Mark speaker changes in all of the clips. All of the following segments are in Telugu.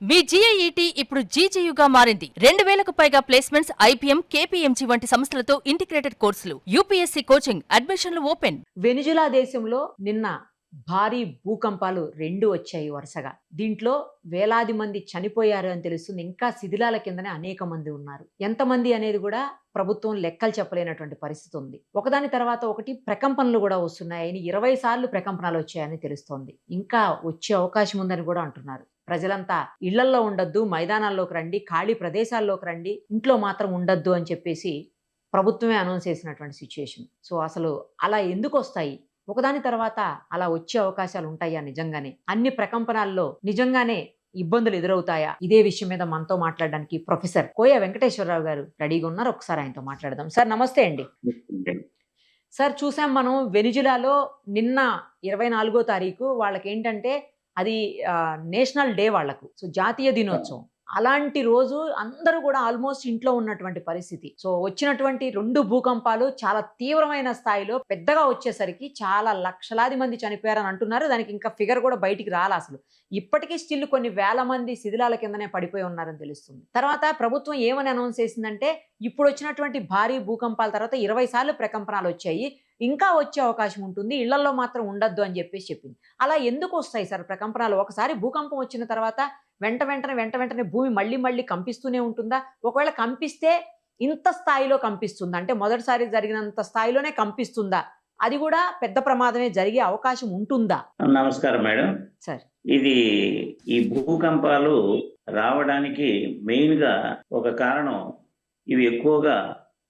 Speaker 1: మీ జీఐఈటీ ఇప్పుడు జీజీయూగా మారింది. 2000కు పైగా ప్లేస్మెంట్స్, ఐపీఎం, కేపీఎంజీ వంటి సంస్థలతో ఇంటిగ్రేటెడ్ కోర్సులు. యూపీఎస్సీ కోచింగ్, అడ్మిషన్లు ఓపెన్.
Speaker 2: వెనిజులా దేశంలో నిన్న భారీ భూకంపాలు 2 వచ్చాయి వరుసగా. దీంట్లో వేలాది మంది చనిపోయారు అని తెలుస్తుంది. ఇంకా శిథిలాల కిందనే అనేక మంది ఉన్నారు. ఎంతమంది అనేది కూడా ప్రభుత్వం లెక్కలు చెప్పలేనటువంటి పరిస్థితి ఉంది. ఒకదాని తర్వాత ఒకటి ప్రకంపనలు కూడా వస్తున్నాయని, 20 సార్లు ప్రకంపనలు వచ్చాయని తెలుస్తోంది. ఇంకా వచ్చే అవకాశం ఉందని కూడా అంటున్నారు. ప్రజలంతా ఇళ్లల్లో ఉండొద్దు, మైదానాల్లోకి రండి, ఖాళీ ప్రదేశాల్లోకి రండి, ఇంట్లో మాత్రం ఉండొద్దు అని చెప్పేసి ప్రభుత్వమే అనౌన్స్ చేసినటువంటి సిచ్యుయేషన్. సో అసలు అలా ఎందుకు వస్తాయి? ఒకదాని తర్వాత అలా వచ్చే అవకాశాలు ఉంటాయా? నిజంగానే అన్ని ప్రకంపనాల్లో నిజంగానే ఇబ్బందులు ఎదురవుతాయా? ఇదే విషయం మీద మనతో మాట్లాడడానికి ప్రొఫెసర్ కోయ వెంకటేశ్వరరావు గారు రెడీగా ఉన్నారు. ఒకసారి ఆయనతో మాట్లాడదాం. సార్ నమస్తే అండి. సార్, చూసాం మనం వెనిజులాలో నిన్న 24వ తారీఖు వాళ్ళకి ఏంటంటే అది నేషనల్ డే వాళ్లకు, సో జాతీయ దినోత్సవం. అలాంటి రోజు అందరూ కూడా ఆల్మోస్ట్ ఇంట్లో ఉన్నటువంటి పరిస్థితి. సో వచ్చినటువంటి 2 భూకంపాలు చాలా తీవ్రమైన స్థాయిలో పెద్దగా వచ్చేసరికి చాలా లక్షలాది మంది చనిపోయారని అంటున్నారు. దానికి ఇంకా ఫిగర్ కూడా బయటికి రాలే అసలు. ఇప్పటికీ స్టిల్ కొన్ని వేల మంది శిథిలాల కిందనే పడిపోయి ఉన్నారని తెలుస్తుంది. తర్వాత ప్రభుత్వం ఏమని అనౌన్స్ చేసిందంటే, ఇప్పుడు వచ్చినటువంటి భారీ భూకంపాల తర్వాత 20 సార్లు ప్రకంపనాలు వచ్చాయి, ఇంకా వచ్చే అవకాశం ఉంటుంది, ఇళ్లలో మాత్రం ఉండొద్దు అని చెప్పేసి చెప్పింది. అలా ఎందుకు వస్తాయి సార్ ప్రకంపనాలు? ఒకసారి భూకంపం వచ్చిన తర్వాత వెంటనే భూమి మళ్ళీ కంపిస్తూనే ఉంటుందా? ఒకవేళ కంపిస్తే ఇంత స్థాయిలో కంపిస్తుందా? అంటే మొదటిసారి జరిగినంత స్థాయిలోనే కంపిస్తుందా? అది కూడా పెద్ద ప్రమాదమే జరిగే అవకాశం ఉంటుందా?
Speaker 3: నమస్కారం మేడం.
Speaker 2: సార్,
Speaker 3: ఈ భూకంపాలు రావడానికి మెయిన్ గా ఒక కారణం, ఇవి ఎక్కువగా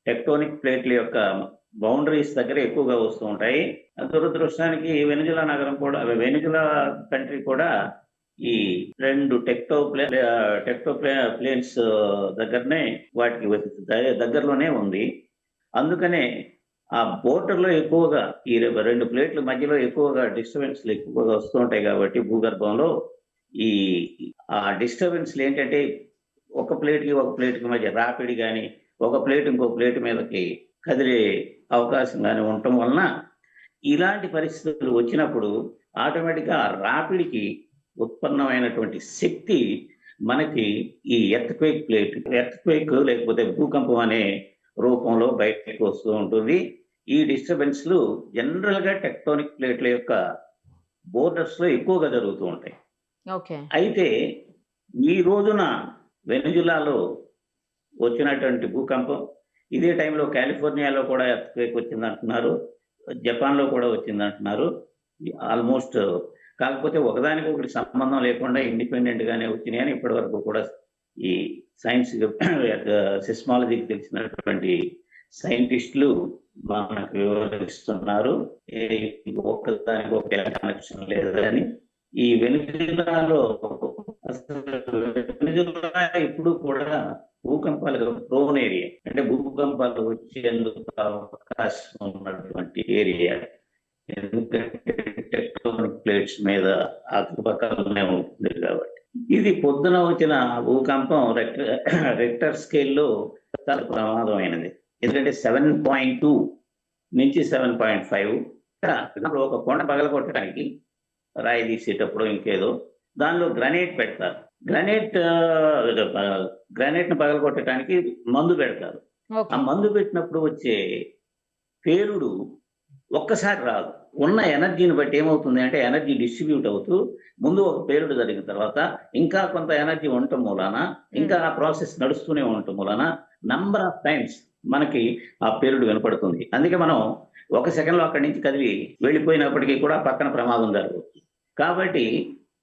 Speaker 3: టెక్టోనిక్ ప్లేట్ల యొక్క బౌండరీస్ దగ్గర ఎక్కువగా వస్తూ ఉంటాయి. దురదృష్టానికి వెనిజులా నగరం కూడా, వెనిజులా కంట్రీ కూడా ఈ 2 టెక్టో ప్లేన్స్ దగ్గరనే, వాటికి దగ్గరలోనే ఉంది. అందుకనే ఆ బోర్డర్లో ఎక్కువగా ఈ 2 ప్లేట్ల మధ్యలో ఎక్కువగా డిస్టర్బెన్స్లు ఎక్కువగా వస్తూ ఉంటాయి. కాబట్టి భూగర్భంలో ఆ డిస్టర్బెన్స్లు ఏంటంటే, ఒక ప్లేట్కి మధ్య రాపిడి కానీ, ఒక ప్లేట్ ఇంకో ప్లేట్ మీదకి కదిలే అవకాశం కానీ ఉండటం వలన ఇలాంటి పరిస్థితులు వచ్చినప్పుడు ఆటోమేటిక్గా ఆ రాపిడికి ఉత్పన్నమైనటువంటి శక్తి మనకి ఈ ఎర్త్క్వేక్ లేకపోతే భూకంపం అనే రూపంలో బయటకు వస్తూ ఉంటుంది. ఈ డిస్టర్బెన్స్లు జనరల్ గా టెక్టోనిక్ ప్లేట్ల యొక్క బోర్డర్స్ లో ఎక్కువగా జరుగుతూ ఉంటాయి. అయితే ఈ రోజున వెనిజులాలో వచ్చినటువంటి భూకంపం, ఇదే టైంలో కాలిఫోర్నియాలో కూడా ఎర్త్క్వేక్ వచ్చిందంటున్నారు, జపాన్లో కూడా వచ్చిందంటున్నారు. ఆల్మోస్ట్ కాకపోతే ఒకదానికొకటి సంబంధం లేకుండా ఇండిపెండెంట్ గానే వచ్చినాయి అని ఇప్పటి వరకు కూడా ఈ సైన్స్ సిస్మాలజీకి తెలిసినటువంటి సైంటిస్టులు మనకు వివరిస్తున్నారు. ఒకదానికొకటి కనెక్షన్ లేదని. ఈ వెనిజులాలో వెనిజులా ఇప్పుడు కూడా భూకంపాలకు ప్రోన్ ఏరియా, అంటే భూకంపాలు వచ్చేందుకు అవకాశం ఉన్నటువంటి ఏరియా. ఎందుకంటే టెక్టోనిక్ ప్లేట్స్ మీద ఆకుపక్కలనే ఉంటుంది కాబట్టి. ఇది పొద్దున వచ్చిన భూకంపం రెక్టర్ స్కేల్లో చాలా ప్రమాదమైనది. ఎందుకంటే 7.2 నుంచి 7.5. ఒక కొండ పగలగొట్టడానికి రాయి తీసేటప్పుడు ఇంకేదో దానిలో గ్రనైట్ పెడతారు. గ్రనైట్ ను పగలగొట్టడానికి మందు పెడతారు. ఆ మందు పెట్టినప్పుడు వచ్చే పేలుడు ఒక్కసారి రాదు. ఉన్న ఎనర్జీని బట్టి ఏమవుతుంది అంటే, ఎనర్జీ డిస్ట్రిబ్యూట్ అవుతూ ముందు ఒక పేలుడు జరిగిన తర్వాత ఇంకా కొంత ఎనర్జీ ఉండటం మూలాన, ఇంకా ఆ ప్రాసెస్ నడుస్తూనే ఉండటం మూలాన నంబర్ ఆఫ్ టైమ్స్ మనకి ఆ పేలుడు వినపడుతుంది. అందుకే మనం 1 సెకండ్లో అక్కడి నుంచి కదిలి వెళ్ళిపోయినప్పటికీ కూడా పక్కన ప్రమాదం జరగవచ్చు. కాబట్టి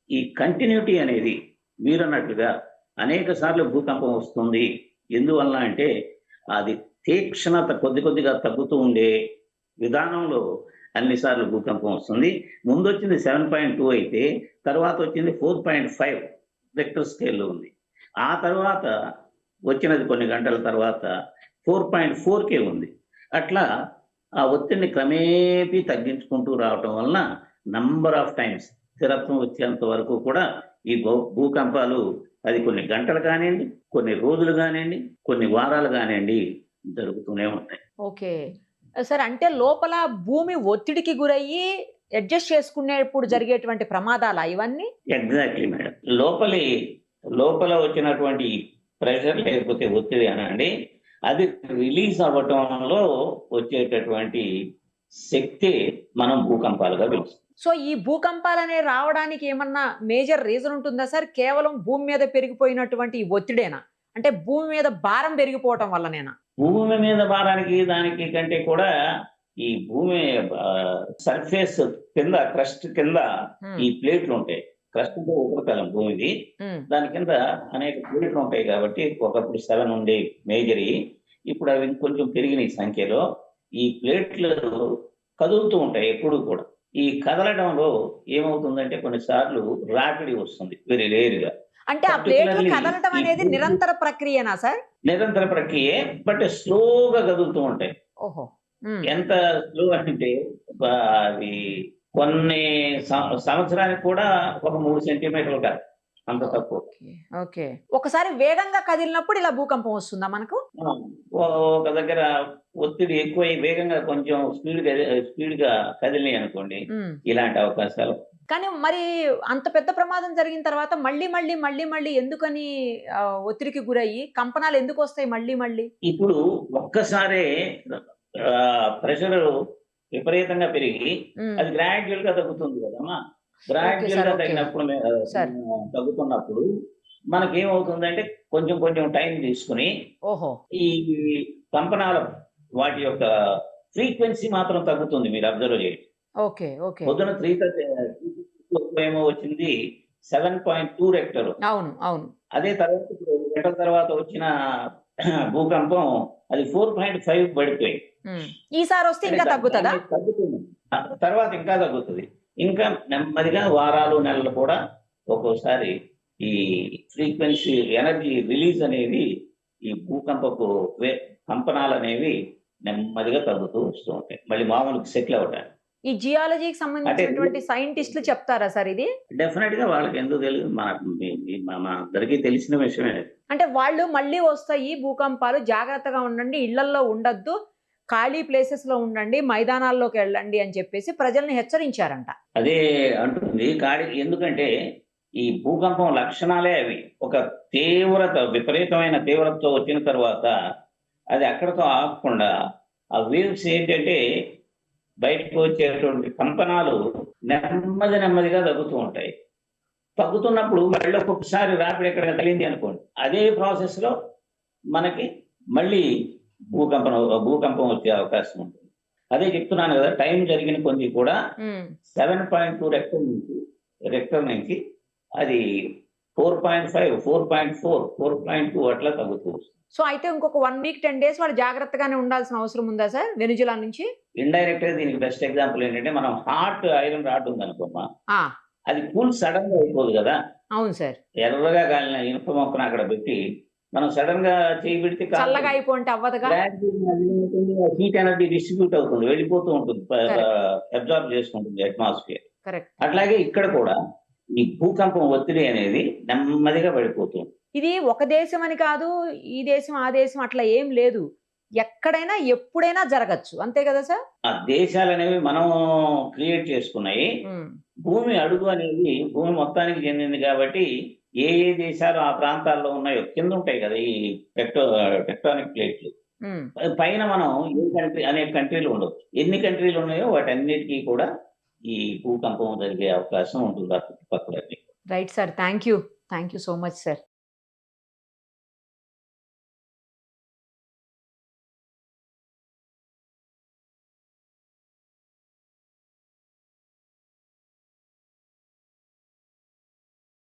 Speaker 3: ఈ కంటిన్యూటీ అనేది మీరన్నట్లుగా అనేక సార్లు భూకంపం వస్తుంది. ఎందువల్ల అంటే అది తీక్షణత కొద్దిగా తగ్గుతూ ఉండే విధానంలో అన్నిసార్లు భూకంపం వస్తుంది. ముందు వచ్చింది 7.2 అయితే తర్వాత వచ్చింది 4.5 రెక్టర్ స్కేల్లో ఉంది. ఆ తర్వాత వచ్చినది కొన్ని గంటల తర్వాత 4.4కే ఉంది. అట్లా ఆ ఒత్తిడిని క్రమేపీ తగ్గించుకుంటూ రావటం వలన నంబర్ ఆఫ్ టైమ్స్ స్థిరత్వం వచ్చేంత వరకు కూడా ఈ భూకంపాలు, అది కొన్ని గంటలు కానివ్వండి, కొన్ని రోజులు కానివ్వండి, కొన్ని వారాలు కానివ్వండి, జరుగుతూనే ఉంటాయి.
Speaker 2: ఓకే సార్, అంటే లోపల భూమి ఒత్తిడికి గురయ్యి అడ్జస్ట్ చేసుకునేప్పుడు జరిగేటువంటి ప్రమాదాలా ఇవన్నీ?
Speaker 3: Exactly madam. లోపలి లోపల వచ్చినటువంటి ప్రెషర్ లేకపోతే ఒత్తిడి అనండి, అది రిలీజ్ అవ్వటంలో వచ్చేటటువంటి శక్తి మనం భూకంపాలుగా పిలుస్తాం.
Speaker 2: సో ఈ భూకంపాలనే రావడానికి ఏమన్నా మేజర్ రీజన్ ఉంటుందా సార్? కేవలం భూమి మీద పెరిగిపోయినటువంటి ఈ ఒత్తిడేనా? అంటే భూమి మీద భారం పెరిగిపోవటం వల్లనేనా?
Speaker 3: భూమి మీద భారానికి దానికి కంటే కూడా ఈ భూమి సర్ఫేస్ కింద, క్రస్ట్ కింద ఈ ప్లేట్లు ఉంటాయి. క్రస్ట్ అంటే ఉపరితలం భూమిది, దాని కింద అనేక ప్లేట్లు ఉంటాయి కాబట్టి ఒకప్పుడు 7 ఉండే మేజర్, ఇప్పుడు అవి కొంచెం పెరిగినాయి సంఖ్యలో. ఈ ప్లేట్లు కదులుతూ ఉంటాయి ఎప్పుడు కూడా. ఈ కదలడంలో ఏమవుతుందంటే కొన్నిసార్లు రాపిడి వస్తుంది వెరీ రేరుగా.
Speaker 2: అంటే ఆ ప్లేట్లు కదలటం అనేది నిరంతర ప్రక్రియనా సార్?
Speaker 3: నిరంతర ప్రక్రియే, బట్ స్లోగా కదులుతూ ఉంటాయి.
Speaker 2: ఓహో.
Speaker 3: ఎంత స్లో అంటే అది కొన్ని సంవత్సరానికి కూడా ఒక 3 సెంటీమీటర్లు కాదు, అంత తక్కువ.
Speaker 2: ఓకే. ఒకసారి వేగంగా కదిలినప్పుడు ఇలా భూకంపం వస్తుందా మనకు?
Speaker 3: ఒక దగ్గర ఒత్తిడి ఎక్కువై వేగంగా కొంచెం స్పీడ్ గా కదిలినాయి అనుకోండి, ఇలాంటి అవకాశాలు.
Speaker 2: కానీ మరి అంత పెద్ద ప్రమాదం జరిగిన తర్వాత మళ్ళీ ఎందుకని ఒత్తిడికి గురయ్యి కంపనాలు ఎందుకు వస్తాయి మళ్ళీ?
Speaker 3: ఇప్పుడు ఒక్కసారే ప్రెషర్ విపరీతంగా పెరిగి అది గ్రాడ్యువల్ గా తగ్గుతుంది కదమ్మా. గ్రాడ్యువల్ గా తగ్గినప్పుడు తగ్గుతున్నప్పుడు మనకేమవుతుందంటే కొంచెం టైం తీసుకుని ఈ కంపనాల వాటి యొక్క ఫ్రీక్వెన్సీ మాత్రం తగ్గుతుంది. మీరు అబ్జర్వ్ చేయండి. పొద్దున 3:30 ఏమో వచ్చింది 7.2 రెక్టర్.
Speaker 2: అవును.
Speaker 3: అదే తర్వాత 2 గంటల తర్వాత వచ్చిన భూకంపం అది 4.5 పడిపోయింది.
Speaker 2: ఈసారి వస్తే ఇంకా తగ్గుతుందా?
Speaker 3: తగ్గుతుంది, తర్వాత ఇంకా తగ్గుతుంది. ఇంకా నెమ్మదిగా వారాలు నెలలు కూడా ఒక్కోసారి ఈ ఫ్రీక్వెన్సీ ఎనర్జీ రిలీజ్ అనేది, ఈ భూకంపపు కంపనాలు అనేవి నెమ్మదిగా తగ్గుతూ వస్తూ ఉంటాయి, మళ్ళీ మామూలుగా సెటిల్ అవటానికి.
Speaker 2: ఈ జియాలజీకి సంబంధించినటువంటి సైంటిస్టులు చెప్తారా సార్ ఇది?
Speaker 3: డెఫినెట్ గా వాళ్ళకి ఎందుకు తెలియదు, మన అందరికీ తెలిసిన విషయమే.
Speaker 2: అంటే వాళ్ళు మళ్ళీ వస్తాయి భూకంపాలు, జాగ్రత్తగా ఉండండి, ఇళ్లల్లో ఉండొద్దు, ఖాళీ ప్లేసెస్ లో ఉండండి, మైదానాల్లోకి వెళ్ళండి అని చెప్పేసి ప్రజల్ని హెచ్చరించారంట.
Speaker 3: అదే అంటుంది ఎందుకంటే ఈ భూకంపం లక్షణాలే అవి. ఒక విపరీతమైన తీవ్రతతో వచ్చిన తర్వాత అది అక్కడతో ఆగకుండా ఆ వేవ్స్ ఏంటంటే బయటకు వచ్చేటువంటి కంపనాలు నెమ్మదిగా తగ్గుతూ ఉంటాయి. తగ్గుతున్నప్పుడు మళ్ళీ ఒక్కొక్కసారి రాపిడి ఎక్కడ తగిలింది అనుకోండి, అదే ప్రాసెస్ లో మనకి మళ్ళీ భూకంపం వచ్చే అవకాశం ఉంటుంది. అదే చెప్తున్నాను కదా, టైం జరిగిన కొద్ది కూడా 7.2 రెక్టర్ నుంచి అది 4.5, 4.4, 4.2 అట్లా తగ్గుతూ వస్తుంది.
Speaker 2: సో అయితే ఇంకొక 1 వీక్ 10 డేస్ వాళ్ళు జాగ్రత్తగానే ఉండాల్సిన అవసరం ఉందా సార్ వెనుజులా నుంచి?
Speaker 3: ఇండైరెక్ట్ గా దీనికి బెస్ట్ ఎగ్జాంపుల్ ఏంటంటే, మనం హాట్ ఐరన్ రాడ్ ఉంది అనుకోమ్మా, అది కూల్ సడన్ గా అయిపోదు కదా.
Speaker 2: అవును సార్.
Speaker 3: ఎర్రగా కాలిన ఇనుప మొక్కను అక్కడ పెట్టి మనం సడన్ గా చేయి పెడితే
Speaker 2: చల్లగా అయిపోతే అవ్వదుగా,
Speaker 3: హీట్ ఎనర్జీ డిస్ట్రిబ్యూట్ అవుతుంది, వెళ్ళిపోతూ ఉంటుంది, అబ్జార్బ్ చేసుకుంటుంది అట్మాస్ఫియర్. అట్లాగే ఇక్కడ కూడా ఈ భూకంపం ఒత్తిడి అనేది నెమ్మదిగా పడిపోతుంది.
Speaker 2: ఇది ఒక దేశం అని కాదు, ఈ దేశం ఆ దేశం అట్లా ఏం లేదు, ఎక్కడైనా ఎప్పుడైనా జరగచ్చు, అంతే కదా సార్?
Speaker 3: ఆ దేశాలు అనేవి మనం క్రియేట్ చేసుకున్నాయి. భూమి అడుగు అనేది భూమి మొత్తానికి చెందింది కాబట్టి ఏ దేశాలు ఆ ప్రాంతాల్లో ఉన్నాయో కింద ఉంటాయి కదా ఈ టెక్టానిక్ ప్లేట్లు, పైన మనం అనేక కంట్రీలు ఉండవు. ఎన్ని కంట్రీలు ఉన్నాయో వాటన్నిటికీ కూడా ఈ భూకంపం జరిగే అవకాశం ఉంటుంది చుట్టుపక్కల.
Speaker 2: Right sir, thank you so much sir.